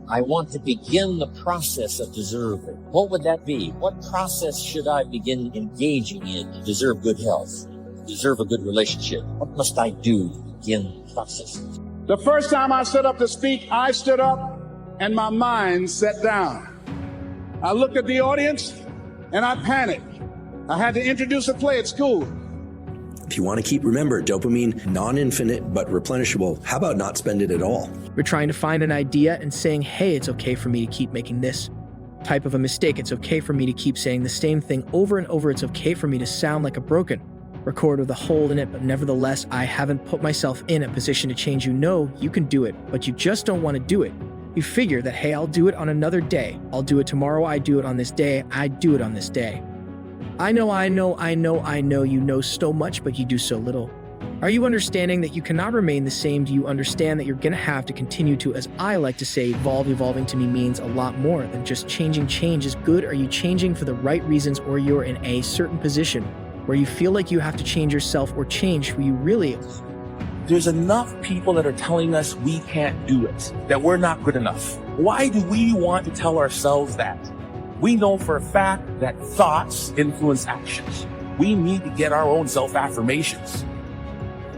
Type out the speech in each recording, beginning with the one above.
I want to begin the process of deserving. What would that be? What process should I begin engaging in to deserve good health, deserve a good relationship? What must I do to begin the process? The first time I stood up to speak, I stood up and my mind sat down. I looked at the audience and I panicked. I had to introduce a play at school. If you want to remember, dopamine, non-infinite but replenishable, how about not spend it at all? We're trying to find an idea and saying, hey, it's okay for me to keep making this type of a mistake. It's okay for me to keep saying the same thing over and over. It's okay for me to sound like a broken record with a hole in it, but nevertheless, I haven't put myself in a position to change you. No, you can do it, but you just don't want to do it. You figure that, hey, I'll do it on another day. I'll do it tomorrow. I do it on this day. I do it on this day. I know you know so much, but you do so little. Are you understanding that you cannot remain the same? Do you understand that you're going to have to continue to, as I like to say, evolve? Evolving to me means a lot more than just changing. Change is good. Are you changing for the right reasons, or you're in a certain position where you feel like you have to change yourself or change who you really are? There's enough people that are telling us we can't do it, that we're not good enough. Why do we want to tell ourselves that? We know for a fact that thoughts influence actions. We need to get our own self-affirmations.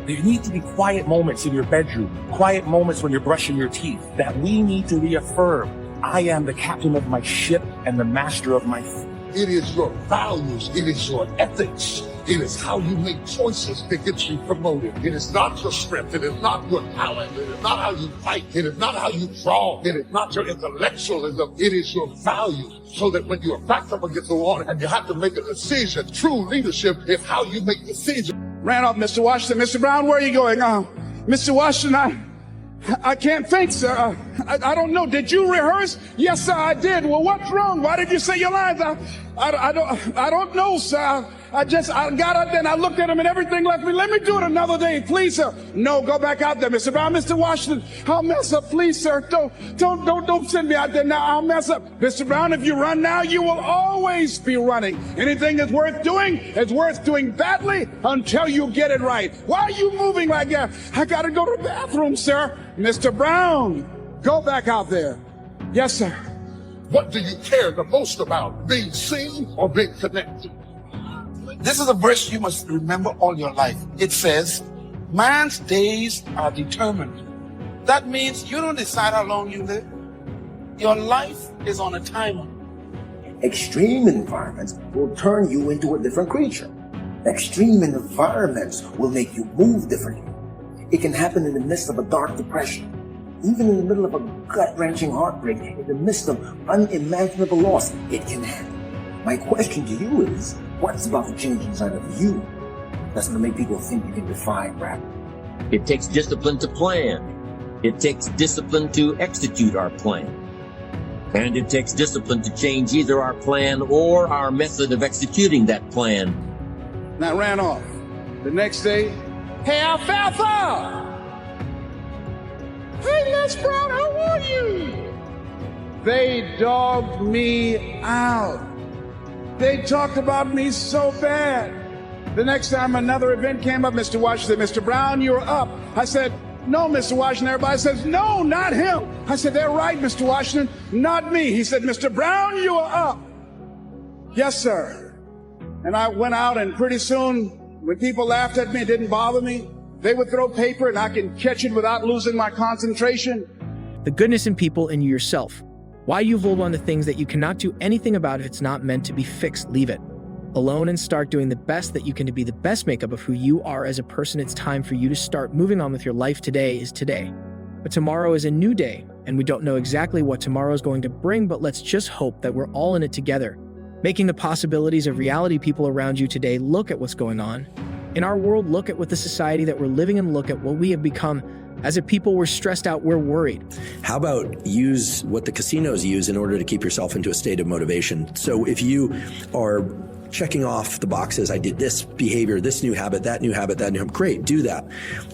There need to be quiet moments in your bedroom, quiet moments when you're brushing your teeth, that we need to reaffirm, I am the captain of my ship and the master of my fate. It is your values. It is your ethics. It is how you make choices that get you promoted. It is not your strength. It is not your talent. It is not how you fight. It is not how you draw. It is not your intellectualism. It is your values. So that when you're backed up against the wall and you have to make a decision, true leadership is how you make decisions. Ran off, Mr. Washington. Mr. Brown, where are you going? Mr. Washington, I can't think, sir. I don't know. Did you rehearse? Yes, sir, I did. Well, what's wrong? Why did you say your lines? I don't know, sir. I got out there and I looked at him and everything left me. Let me do it another day, please, sir. No, go back out there, Mr. Brown. Mr. Washington, I'll mess up, please, sir. Don't send me out there now. I'll mess up. Mr. Brown, if you run now, you will always be running. Anything that's worth doing is worth doing badly until you get it right. Why are you moving like that? I gotta go to the bathroom, sir. Mr. Brown, go back out there. Yes, sir. What do you care the most about, being seen or being connected? This is a verse you must remember all your life. It says, man's days are determined. That means you don't decide how long you live. Your life is on a timer. Extreme environments will turn you into a different creature. Extreme environments will make you move differently. It can happen in the midst of a dark depression, even in the middle of a gut-wrenching heartbreak, in the midst of unimaginable loss. It can happen. My question to you is, what's about to change inside of you that's going to make people think you can defy gravity? It takes discipline to plan. It takes discipline to execute our plan. And it takes discipline to change either our plan or our method of executing that plan. And I ran off. The next day, hey, Alfalfa! Hey, Les Brown, how are you? They dogged me out. They talked about me so bad. The next time another event came up, Mr. Washington, Mr. Brown, you're up. I said, no, Mr. Washington. Everybody says, no, not him. I said, they're right, Mr. Washington, not me. He said, Mr. Brown, you are up. Yes, sir. And I went out, and pretty soon, when people laughed at me, it didn't bother me. They would throw paper, and I can catch it without losing my concentration. The goodness in people and you yourself. Why you hold on to things that you cannot do anything about if it's not meant to be fixed? Leave it alone and start doing the best that you can to be the best makeup of who you are as a person. It's time for you to start moving on with your life. Today is today, but tomorrow is a new day, and we don't know exactly what tomorrow is going to bring, but let's just hope that we're all in it together, making the possibilities of reality. People around you today, look at what's going on in our world, look at what the society that we're living in, look at what we have become. As a people, we're stressed out, we're worried. How about use what the casinos use in order to keep yourself into a state of motivation? So if you are checking off the boxes, I did this behavior, this new habit, that new habit, that new habit, great, do that.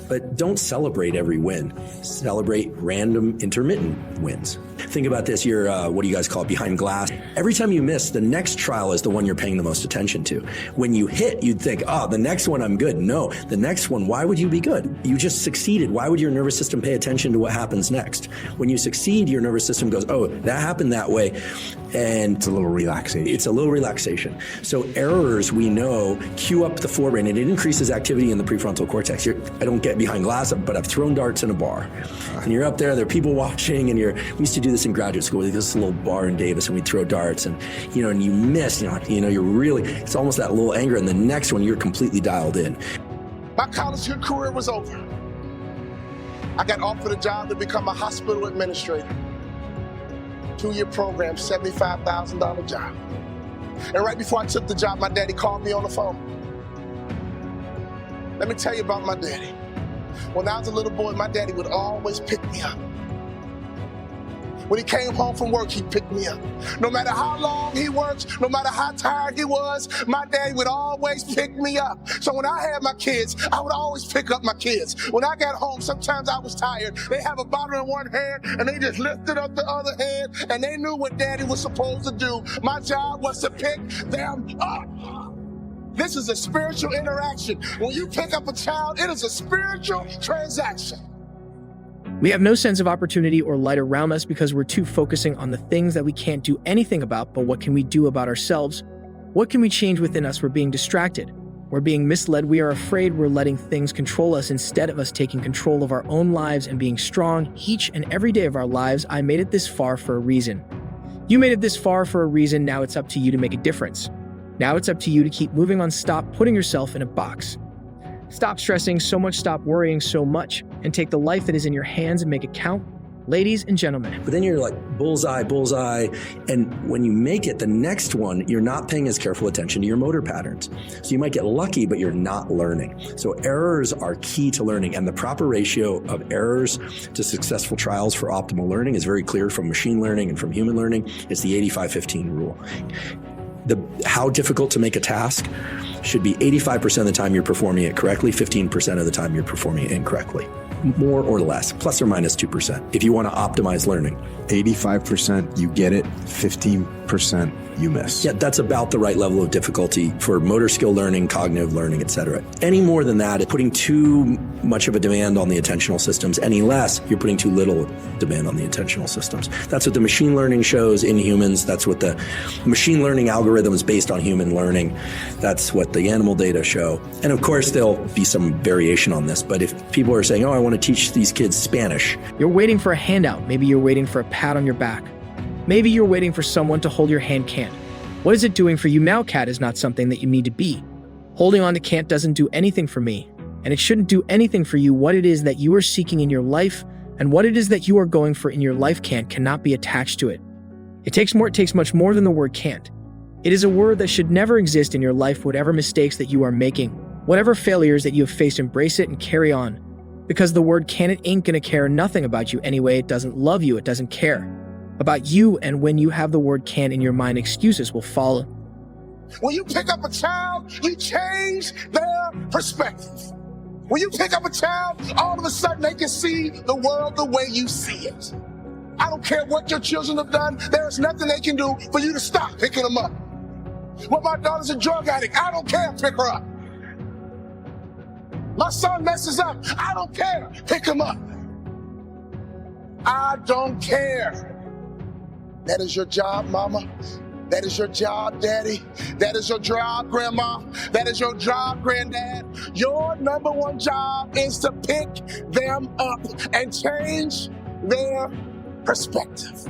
But don't celebrate every win. Celebrate random intermittent wins. Think about this. You're, what do you guys call it? Behind glass. Every time you miss, the next trial is the one you're paying the most attention to. When you hit, you'd think, oh, the next one I'm good. No, the next one, why would you be good? You just succeeded. Why would your nervous system pay attention to what happens next? When you succeed, your nervous system goes, oh, that happened that way. And it's a little relaxation. It's a little relaxation. So errors, we know, cue up the forebrain, and it increases activity in the prefrontal cortex. I don't get behind glass, but I've thrown darts in a bar. And you're up there are people watching, and we used to do this in graduate school. This little bar in Davis, and we'd throw darts, and and you miss, you're really, it's almost that little anger, and the next one, you're completely dialed in. My college career was over. I got offered a job to become a hospital administrator. 2-year program, $75,000 job. And right before I took the job, my daddy called me on the phone. Let me tell you about my daddy. When I was a little boy, my daddy would always pick me up. When he came home from work, he'd pick me up. No matter how long he worked, no matter how tired he was, my daddy would always pick me up. So when I had my kids, I would always pick up my kids. When I got home, sometimes I was tired. They have a bottle in one hand, and they just lifted up the other hand, and they knew what daddy was supposed to do. My job was to pick them up. This is a spiritual interaction. When you pick up a child, it is a spiritual transaction. We have no sense of opportunity or light around us because we're too focusing on the things that we can't do anything about, but what can we do about ourselves? What can we change within us? We're being distracted. We're being misled. We are afraid we're letting things control us instead of us taking control of our own lives and being strong each and every day of our lives. I made it this far for a reason. You made it this far for a reason. Now it's up to you to make a difference. Now it's up to you to keep moving on. Stop putting yourself in a box. Stop stressing so much, stop worrying so much, and take the life that is in your hands and make it count. Ladies and gentlemen. But then you're like, bullseye, bullseye. And when you make it, the next one, you're not paying as careful attention to your motor patterns. So you might get lucky, but you're not learning. So errors are key to learning. And the proper ratio of errors to successful trials for optimal learning is very clear from machine learning and from human learning. It's the 85-15 rule. How difficult to make a task should be 85% of the time you're performing it correctly, 15% of the time you're performing it incorrectly. More or less, plus or minus 2%, if you want to optimize learning. 85% you get it, 15% you miss. Yeah, that's about the right level of difficulty for motor skill learning, cognitive learning, etc. Any more than that, putting too much of a demand on the attentional systems. Any less, you're putting too little demand on the attentional systems. That's what the machine learning shows in humans. That's what the machine learning algorithms based on human learning. That's what the animal data show. And of course, there'll be some variation on this. But if people are saying, oh, I want to teach these kids Spanish. You're waiting for a handout. Maybe you're waiting for a pat on your back. Maybe you're waiting for someone to hold your hand. Can't. What is it doing for you now? Cat is not something that you need to be. Holding on to can't doesn't do anything for me. And it shouldn't do anything for you. What it is that you are seeking in your life and what it is that you are going for in your life cannot be attached to it. It takes much more than the word can't. It is a word that should never exist in your life. Whatever mistakes that you are making, whatever failures that you have faced, embrace it and carry on. Because the word can, it ain't gonna care nothing about you anyway. It doesn't love you. It doesn't care about you. And when you have the word can in your mind, excuses will follow. When you pick up a child, you change their perspective. When you pick up a child, all of a sudden they can see the world the way you see it. I don't care what your children have done. There is nothing they can do for you to stop picking them up. Well, my daughter's a drug addict. I don't care. Pick her up. My son messes up. I don't care. Pick him up. I don't care. That is your job, mama. That is your job, daddy. That is your job, grandma. That is your job, granddad. Your number one job is to pick them up and change their perspective.